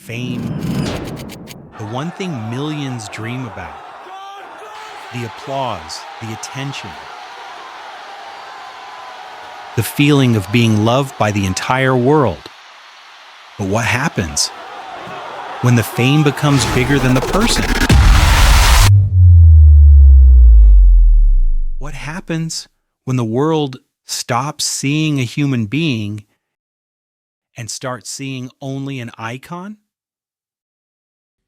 fame, the one thing millions dream about, the applause, the attention, the feeling of being loved by the entire world. But what happens when the fame becomes bigger than the person? What happens when the world stops seeing a human being and starts seeing only an icon?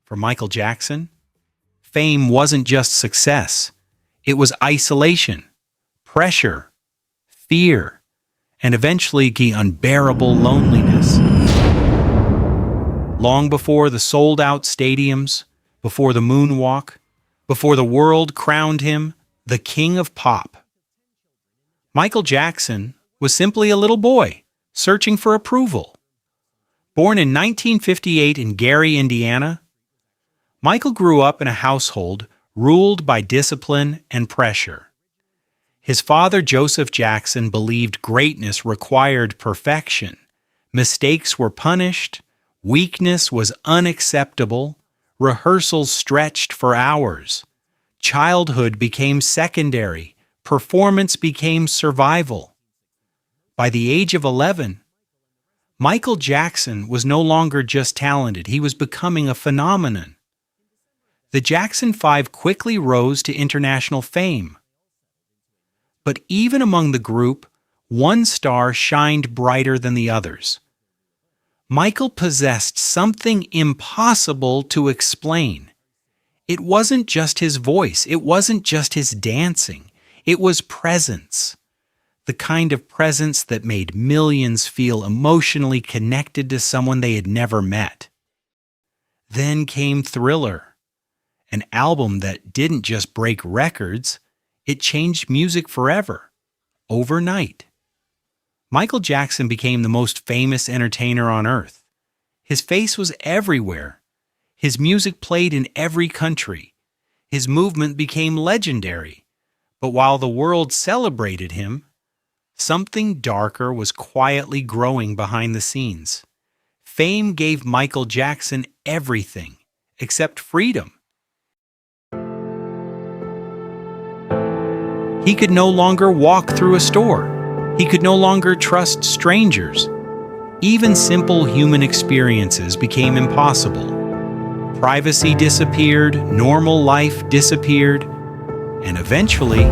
For Michael Jackson, fame wasn't just success. It was isolation, pressure, fear, and eventually the unbearable loneliness. Long before the sold-out stadiums, before the moonwalk, before the world crowned him the king of pop, Michael Jackson was simply a little boy searching for approval. Born in 1958 in Gary, Indiana, Michael grew up in a household ruled by discipline and pressure. His father, Joseph Jackson, believed greatness required perfection. Mistakes were punished, weakness was unacceptable, rehearsals stretched for hours. Childhood became secondary, performance became survival. By the age of 11, Michael Jackson was no longer just talented, he was becoming a phenomenon. The Jackson 5 quickly rose to international fame. But even among the group, one star shined brighter than the others. Michael possessed something impossible to explain. It wasn't just his voice, it wasn't just his dancing, it was presence. The kind of presence that made millions feel emotionally connected to someone they had never met. Then came Thriller, an album that didn't just break records, it changed music forever, overnight. Michael Jackson became the most famous entertainer on earth. His face was everywhere. His music played in every country. His movement became legendary. But while the world celebrated him, something darker was quietly growing behind the scenes. Fame gave Michael Jackson everything except freedom. He could no longer walk through a store. He could no longer trust strangers. Even simple human experiences became impossible. Privacy disappeared, normal life disappeared, and eventually,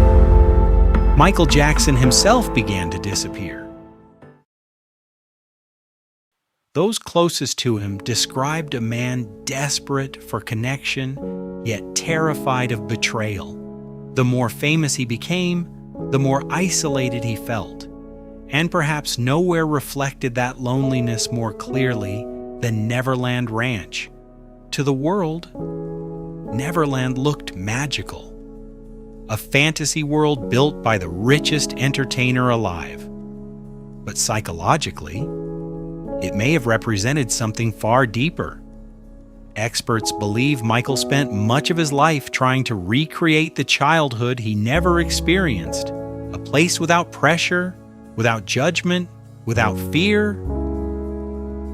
Michael Jackson himself began to disappear. Those closest to him described a man desperate for connection, yet terrified of betrayal. The more famous he became, the more isolated he felt, and perhaps nowhere reflected that loneliness more clearly than Neverland Ranch. To the world, Neverland looked magical. A fantasy world built by the richest entertainer alive. But psychologically, it may have represented something far deeper. Experts believe Michael spent much of his life trying to recreate the childhood he never experienced, a place without pressure, without judgment, without fear.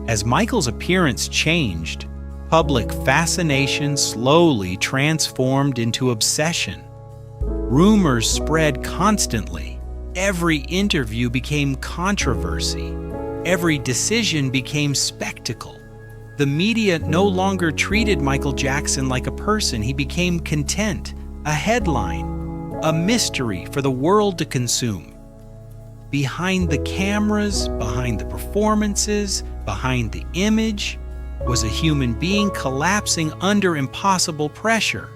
As Michael's appearance changed, public fascination slowly transformed into obsession. Rumors spread constantly. Every interview became controversy. Every decision became spectacle. The media no longer treated Michael Jackson like a person. He became content, a headline, a mystery for the world to consume. Behind the cameras, behind the performances, behind the image, was a human being collapsing under impossible pressure.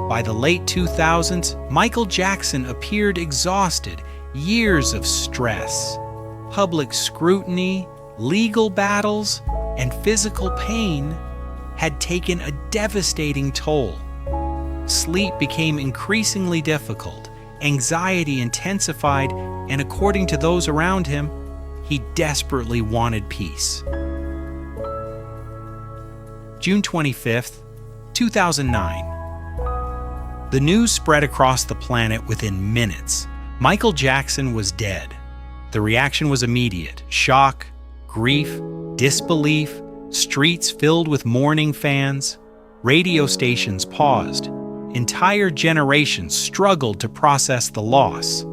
By the late 2000s, Michael Jackson appeared exhausted. Years of stress, public scrutiny, legal battles, and physical pain had taken a devastating toll. Sleep became increasingly difficult, anxiety intensified, and according to those around him, he desperately wanted peace. June 25th, 2009. The news spread across the planet within minutes. Michael Jackson was dead. The reaction was immediate: shock, grief, disbelief, Streets filled with mourning fans, radio stations paused, entire generations struggled to process the loss.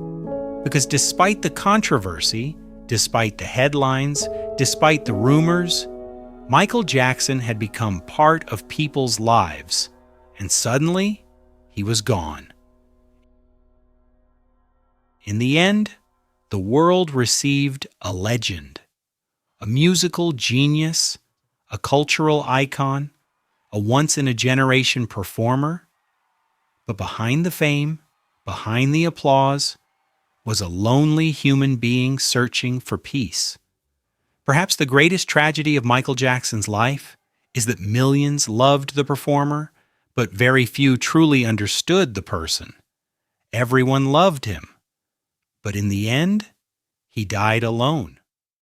Because despite the controversy, despite the headlines, despite the rumors, Michael Jackson had become part of people's lives, and suddenly, he was gone. In the end, the world received a legend, a musical genius, a cultural icon, a once-in-a-generation performer. But behind the fame, behind the applause, was a lonely human being searching for peace. Perhaps the greatest tragedy of Michael Jackson's life is that millions loved the performer, but very few truly understood the person. Everyone loved him, but in the end, he died alone.